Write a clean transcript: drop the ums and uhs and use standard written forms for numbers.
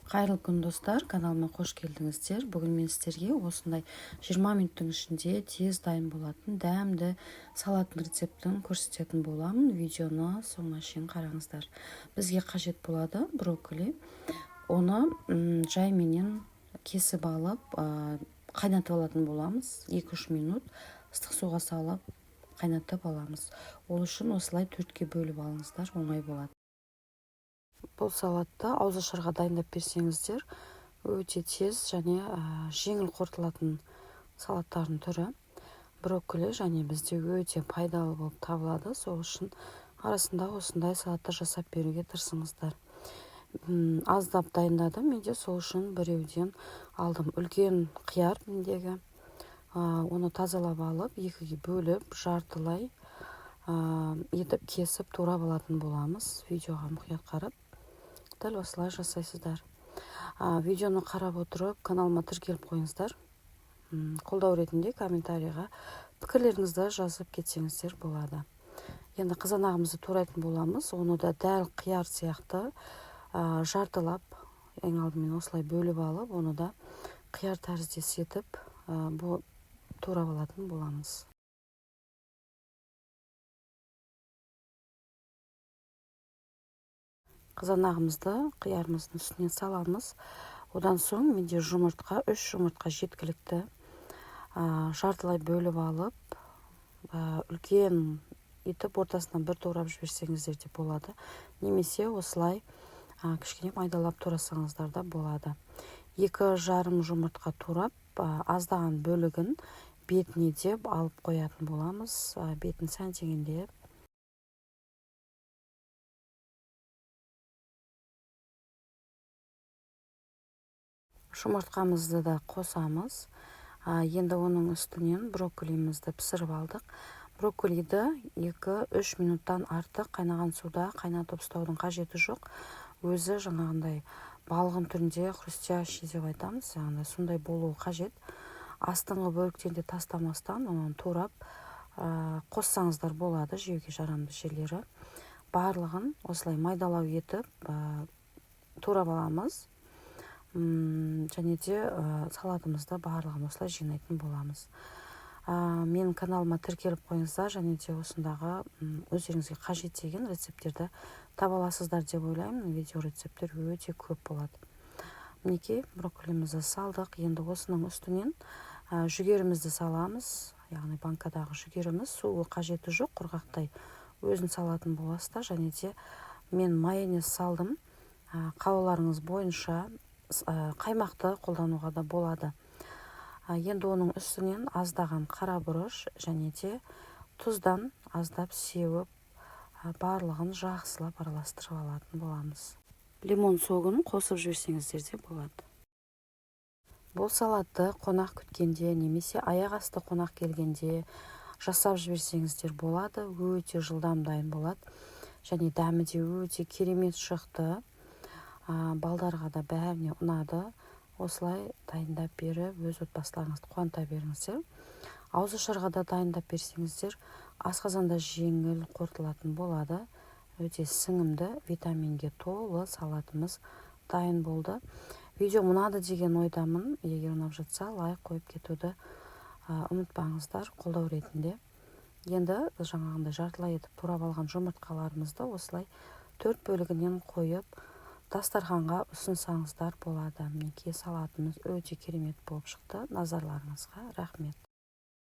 Қайырлы күн достар, каналыма қош келдіңіздер. Бүгін мен сіздерге осындай 20 минуттың ішінде тез дайын болатын дәмді салаттың рецептін көрсететін боламын. Видеоны соңына шейін қараңыздар. Бізге қажет болады брокколи. Оны жайменен кесіп алып, қайнатып алатын боламыз. 2-3 минут ыстық суға салып қайнатып аламыз. Ол үшін осылай 4-ке бөліп алыңыздар, оңай болады. Бұл салатты ауызашарға дайындап берсеңіздер, өте тез және жеңіл қорытылатын салаттардың түрі. Брокколи және бізде өте пайдалы болып табылады. Сол үшін арасында осындай салаттар жасап беруге тырысыңыздар. Аздап дайындадым, менде сол үшін біреуден алдым. Үлкен қияр мендегі. Оны тазалап алып, 2-ге бөліп, жартылай етіп кесіп турап алатын боламыз. Видеоға мұқият қарап, дәл осылай жасайсыздар. Видеоны қарап отырып, каналыма тіркеліп қойыңыздар. Қолдау ретінде комментарийға пікірлеріңізді жазып кетсеңіздер болады. Енді қызанағымызды турайтын боламыз. Оны да дәл қияр сияқты жартылап, ең алдымен осылай бөліп алып, оны да қияр тәріздес етіп турап алатын боламыз. Қызанағымызды қиярымыздың үстіне саламыз. Одан соң менде жұмыртқа, 3 жұмыртқа жеткілікті. Жартылай бөліп алып, үлкен етіп ортасынан бір турап жіберсеңіздер де болады. Немесе осылай кішкене майдалап турасаңыздар да болады. 2,5 жұмыртқа турап, аздаған бөлігін бетіне деп алып қоятын боламыз. Бетін сәндегенде жұмыртқамызды да қосамыз. Енді оның үстінен брокколимізді пісіріп алдық. Брокколиді 2-3 минуттан артық қайнаған суда қайнатып ұстаудың қажеті жоқ. Өзі жаңағындай балғын түрінде хрустящий деп айтамыз. Сондай болуы қажет. Астыңғы бөліктен де тастамастан оны турап қоссаңыздар болады, жеуге жарамды жерлері. Барлығын осылай майдалау етіп турап аламыз. Және де салатымызды барлығын осылай жинайтын боламыз. Менің каналыма тіркеліп қойыңыздар, және де осындағы өздеріңізге қажет деген рецепттерді таба аласыздар деп ойлаймын. Видео рецепттер өте көп болады. Мінекей, брокколимізді салдық. Енді осының үстінен жүгерімізді саламыз. Яғни банкадағы жүгеріміз, суы қажеті жоқ, құрғақтай өзін салатын боласыздар. Және де мен майонез салдым. Қалауларыңыз бойынша қаймақты қолдануға да болады. Енді оның үстінен аздаған қара бұрыш және де тұздан аздап сеуіп, барлығын жақсылап араластырып алатын боламыз. Лимон согын қосып жіберсеңіздер де болады. Бұл салатты қонақ күткенде немесе аяқ асты қонақ келгенде жасап жіберсеңіздер болады. Өте жылдам дайын болады. Және дәмі де өте керемет шықты. Балдарға да бәріне ұнады. Осылай дайындап беріп, өз отбасыларыңызды қуанта беріңіздер. Ауызашарға да дайындап берсеңіздер, асқазанда жеңіл қорытылатын болады. Өте сіңімді, витаминге толы салатымыз дайын болды. Видео ұнады деген ойдамын. Егер ұнап жатса, лайк қойып кетуді ұмытпаңыздар, қолдау ретінде. Енді жаңағындай жартылай етіп турап алған жұмыртқаларымызды осылай 4 бөлігінен қойып, дастарханға ұсынсаңыздар болады. Мінекей салатымыз өте керемет болып шықты. Назарларыңызға рахмет.